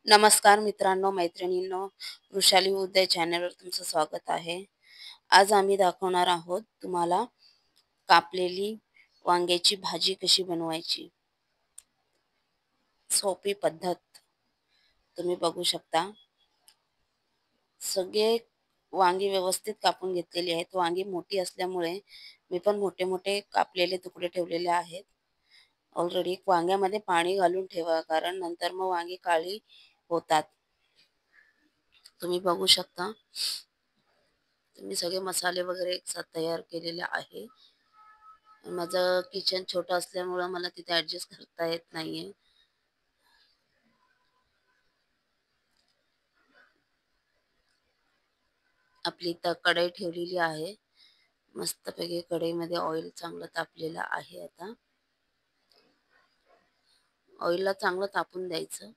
नमस्कार मित्रांनो, मैत्रिणींनो, वृषाली उदय चॅनलवर तुमचं स्वागत आहे. आज आम्ही दाखवणार आहोत तुम्हाला कापलेली वांग्याची भाजी कशी बनवायची. सोपी पद्धत तुम्ही बघू शकता. सगळे वांगी व्यवस्थित कापून घेतलेली आहेत. वांगी मोठी असल्यामुळे मी पण मोठे मोठे कापलेले तुकडे ठेवलेले आहेत. ऑलरेडी वांग्यामध्ये पाणी घालून ठेवा, कारण नंतर मग वांगी काळी होतात. तुम्ही बघू शकता. मी सगळे मसाले वगैरे एकसाथ तयार केलेले आहे. माझं किचन छोटं असल्यामुळं मला तिथे ॲडजस्ट करता येत नाहीये. आपली कढई ठेवलेली आहे. मस्तपैकी कढईमध्ये ऑइल चांगलं तापलेलं आहे. आता ऑइलला चांगलं तापून द्यायचं.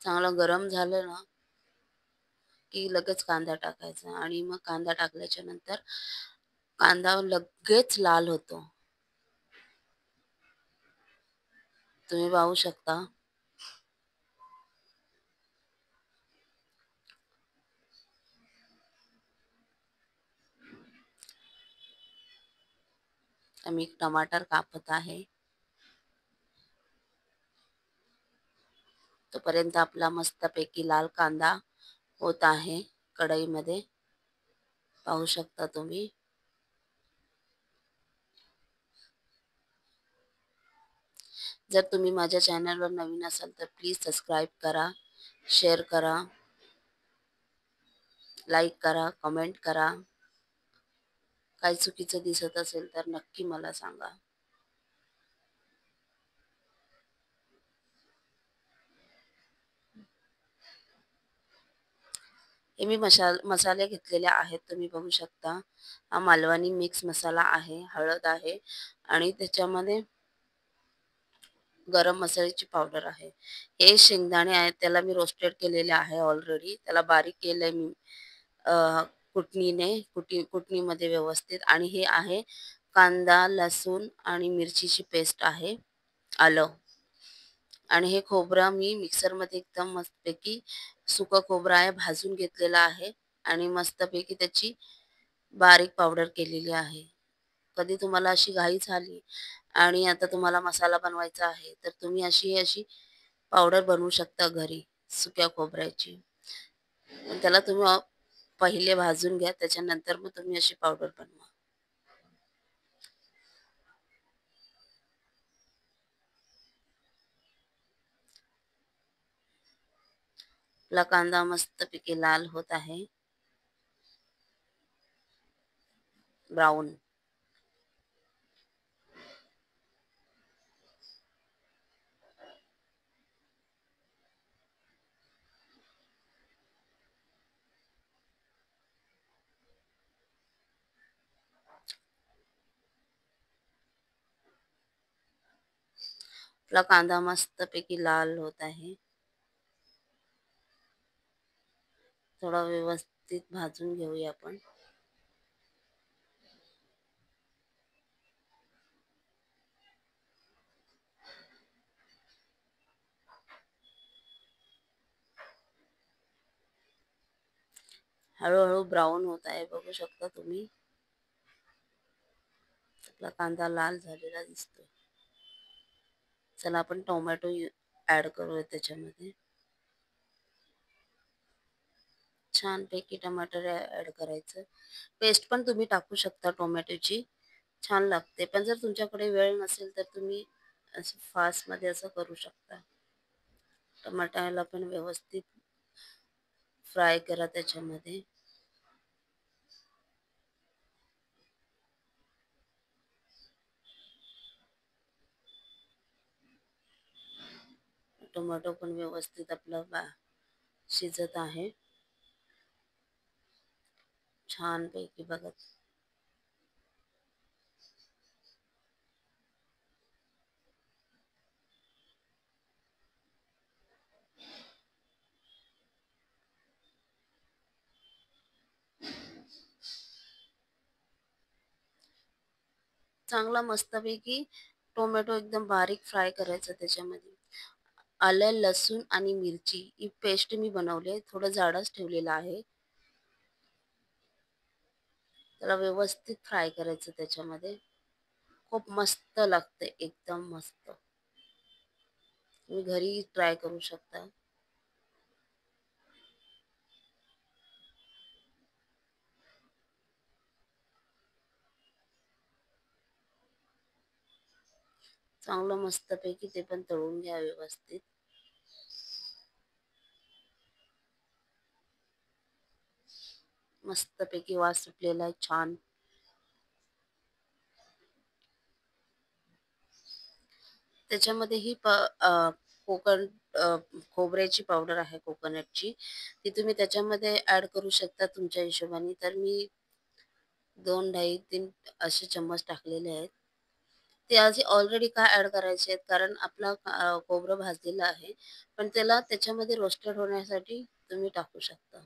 चांगलं गरम झालं ना की लगेच कांदा टाकायचा आणि मग कांदा टाकल्याच्या नंतर कांदा लगेच लाल होतो. तुम्ही पाहू शकता. मी टमाटर कापत आहे. तोपर्यंत आपला मस्तपैकी लाल कांदा होत आहे कढईमध्ये. पाहू शकता तुम्ही. जर तुम्ही माझ्या चॅनलवर नवीन असाल तर प्लीज सबस्क्राईब करा, शेअर करा, लाईक करा, कमेंट करा. काही चुकीचं दिसत असेल तर नक्की मला सांगा. हे मी मसाले घेतलेले आहेत. तुम्ही बघू शकता. हा मालवणी मिक्स मसाला आहे, हळद आहे आणि त्याच्यामध्ये गरम मसाल्याची पावडर आहे. हे शेंगदाणे आहेत, त्याला मी रोस्टेड केलेले आहे ऑलरेडी. त्याला बारीक केलंय मी कुटणीमध्ये व्यवस्थित. आणि हे आहे कांदा, लसूण आणि मिरचीची पेस्ट आहे, आलं. आणि हे खोबरं मी मिक्सरमध्ये एकदम मस्तपैकी सुकं खोबरं आहे, भाजून घेतलेलं आहे आणि मस्तपैकी त्याची बारीक पावडर केलेली आहे. कधी तुम्हाला अशी घाई झाली आणि आता तुम्हाला मसाला बनवायचा आहे, तर तुम्ही अशी पावडर बनवू शकता घरी सुक्या खोबऱ्याची. पण त्याला तुम्ही पहिले भाजून घ्या, त्याच्यानंतर मग तुम्ही अशी पावडर बनवा. आपला कांदा मस्तपैकी लाल होत आहे, ब्राऊन. आपला कांदा मस्तपैकी लाल होत आहे. थोडा व्यवस्थित भाजून घेऊया आपण. हळूहळू ब्राऊन होत आहे, बघू शकता तुम्ही. आपला कांदा लाल झालेला दिसतोय. चला आपण टोमॅटो ऍड करूया त्याच्यामध्ये. छानपैकी टमाटर ऍड करायचं. पेस्ट पण तुम्ही टाकू शकता टोमॅटोची, छान लागते. पण जर तुमच्याकडे वेळ नसेल तर तुम्ही असं फास्टमध्ये असं करू शकता. टमाट्याला पण व्यवस्थित फ्राय करा त्याच्यामध्ये. टोमॅटो पण व्यवस्थित आपला शिजत आहे छानपैकी बघा. चांगला मस्तपैकी टोमॅटो एकदम बारीक फ्राय करायचा त्याच्यामध्ये. आलं, लसूण आणि मिरची ही पेस्ट मी बनवली आहे. थोडं जाडच ठेवलेलं आहे. त्याला व्यवस्थित फ्राय करायचं त्याच्यामध्ये. खूप मस्त लागते, एकदम मस्त. तुम्ही घरी ट्राय करू शकता. चांगलं मस्तपैकी ते पण तळून घ्या व्यवस्थित. मस्तपैकी वास सुटलेला आहे छान. त्याच्यामध्ये ही कोकण अ, खोबऱ्याची पावडर आहे कोकोनटची. ती तुम्ही त्याच्यामध्ये ॲड करू शकता तुमच्या हिशोबाने. तर मी 2, 2.5, 3 असे चम्मच टाकलेले आहेत. ते आधी ऑलरेडी का ॲड करायचे आहेत, कारण आपला खोबरं भाजलेलं आहे. पण त्याला त्याच्यामध्ये रोस्टेड होण्यासाठी तुम्ही टाकू शकता.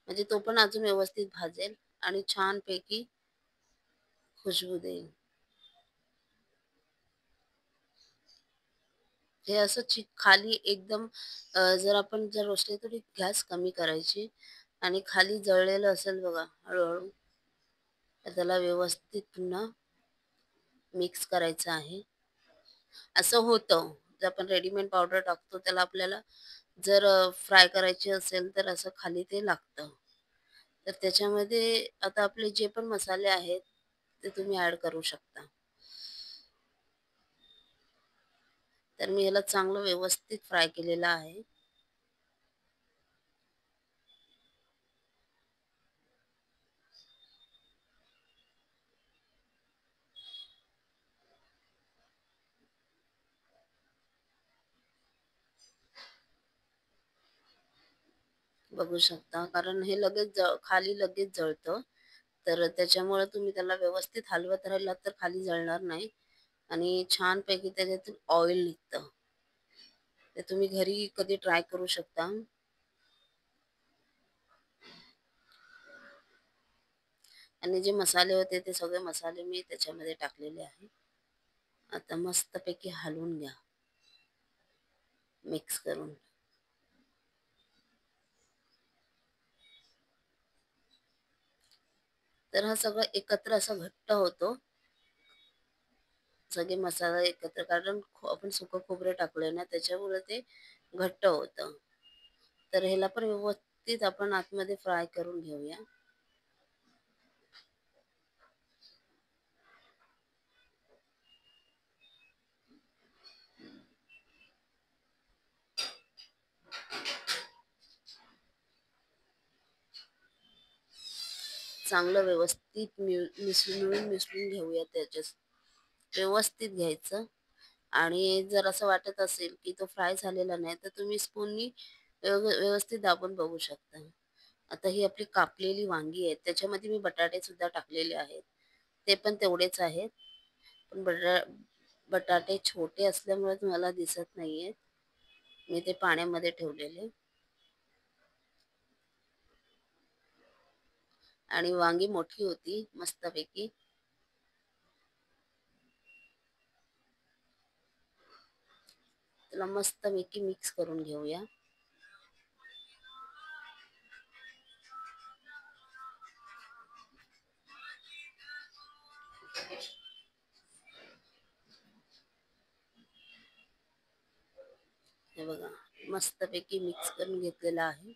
म्हणजे तो पण अजून व्यवस्थित भाजेल आणि छानपैकी खुशबू देईल. हे असं खाली एकदम जर आपण जर रोस्टेड थोडी गॅस कमी करायची आणि खाली जळलेलं असेल बघा हळू-हळू, तर त्याला व्यवस्थित पुन्हा मिक्स करायचं आहे. असं होतं. जर आपण रेडीमेड पावडर टाकतो त्याला आपल्याला जर फ्राय करायची असेल तर असं खाली ते लागतं. तर त्याच्यामध्ये आता आपले जे पण मसाले आहेत ते तुम्ही ॲड करू शकता. तर मी ह्याला चांगलं व्यवस्थित फ्राय केलेलं आहे. बघू शकता. कारण हे लगेच खाली लगेच जळतं. तर त्याच्यामुळे तुम्ही त्याला व्यवस्थित हलवत राहिलात तर खाली जळणार नाही आणि छानपैकी त्याच्यातून ऑइल निघतं. ते तुम्ही घरी कधी ट्राय करू शकता. आणि जे मसाले होते ते सगळे मसाले मी त्याच्यामध्ये टाकलेले आहे. आता मस्तपैकी हलवून घ्या मिक्स करून. तर हा सगळं एकत्र असा घट्ट होतो. सगळे मसाला एकत्र, कारण आपण सुकं खोबरं टाकलंय ना त्याच्यामुळे ते घट्ट होतं. तर ह्याला पण व्यवस्थित आपण आतमध्ये फ्राय करून घेऊया. चांगलं व्यवस्थित मिसळून घेऊया त्याच्यात. व्यवस्थित घ्यायचं आणि जर असं वाटत असेल की तो फ्राय झालेला नाही तर तुम्ही स्पूननी व्यवस्थित दाबून बघू शकता. आता ही आपली कापलेली वांगी आहेत त्याच्यामध्ये मी बटाटे सुद्धा टाकलेले आहेत. ते पण तेवढेच आहेत. पण बटाटे छोटे असल्यामुळे तुम्हाला दिसत नाहीयेत. मी ते पाण्यामध्ये ठेवलेले. आणि वांगी मोठी होती मस्तपैकी. त्याला मस्तपैकी मिक्स करून घेऊया. हे बघा मस्तपैकी मिक्स करून घेतलेलं आहे.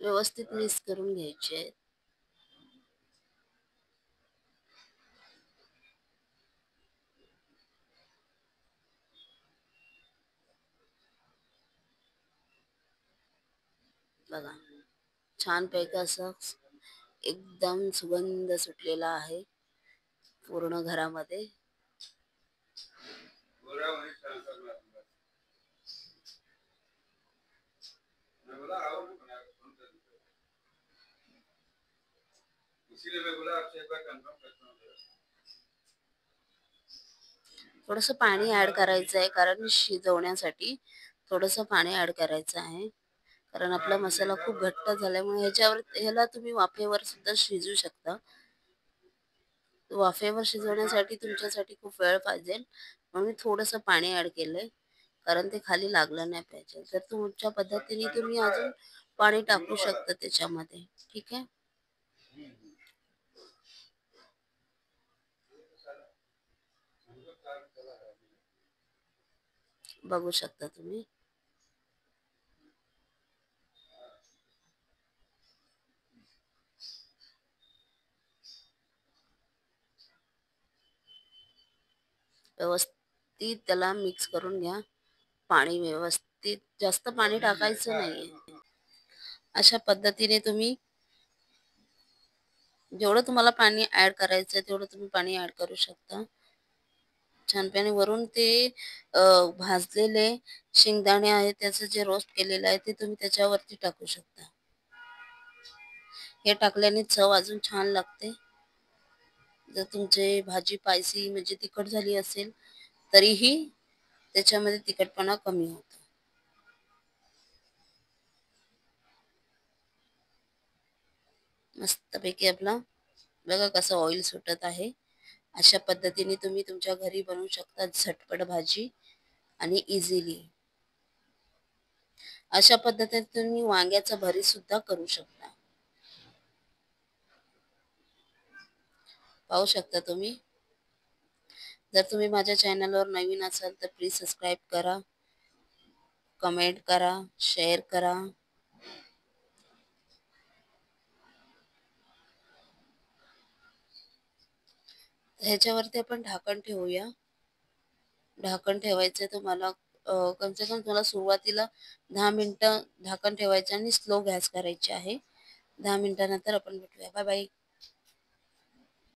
व्यवस्थित मिक्स करून घ्यायचे आहेत. बघा छानपैकी असं एकदम सुगंध सुटलेला आहे पूर्ण घरामध्ये. थोडंसं पाणी ॲड करायचं आहे, कारण शिजवण्यासाठी थोडंसं पाणी ॲड करायचं आहे. कारण आपला मसाला खूप घट्ट झाल्यामुळे ह्याला तुम्ही वाफेवर सुद्धा शिजवू शकता. वाफेवर शिजवण्यासाठी तुमच्यासाठी खूप वेळ पाहिजेल, म्हणून मी थोडंसं पाणी ॲड केलंय, कारण ते खाली लागलं नाही पाहिजे. तर तुमच्या पद्धतीने तुम्ही अजून पाणी टाकू शकता त्याच्यामध्ये. ठीक आहे? बघू शकता तुम्ही. व्यवस्थित त्याला मिक्स करून घ्या. पाणी व्यवस्थित जास्त पाणी टाकायचं नाहीये. अशा पद्धतीने तुम्ही जेवढं तुम्हाला पाणी ॲड करायचं तेवढं तुम्ही पाणी ॲड करू शकता. छानपणे वरून ते अ, भाजलेले शेंगदाणे आहेत त्याचं जे रोस्ट केलेलं आहे ते तुम्ही त्याच्यावरती टाकू शकता. हे टाकल्याने चव अजून छान लागते. जर तुमची भाजी स्पायसी म्हणजे तिखट झाली असेल, तरीही त्याच्यामध्ये तिखटपणा कमी होतो. मस्तपैकी आपला बघा कसं ऑइल सुटत आहे. अशा पद्धतीने तुम्ही तुमच्या घरी बनवू शकता झटपट भाजी आणि इझिली. अशा पद्धतीने तुम्ही वांग्याचं भरीत सुद्धा करू शकता. पाहू शकता तुम्ही. जर तुम्ही माझ्या चॅनलवर नवीन असाल तर प्लीज सबस्क्राईब करा, कमेंट करा, शेअर करा. ह्याच्यावरती आपण झाकण ठेवूया. झाकण ठेवायचं तुम्हाला कम से कम तुम्हाला सुरुवातीला 10 मिनिटं झाकण ठेवायचं आणि स्लो गॅस करायची आहे. 10 मिनिटानंतर आपण भेटूया. Bye bye.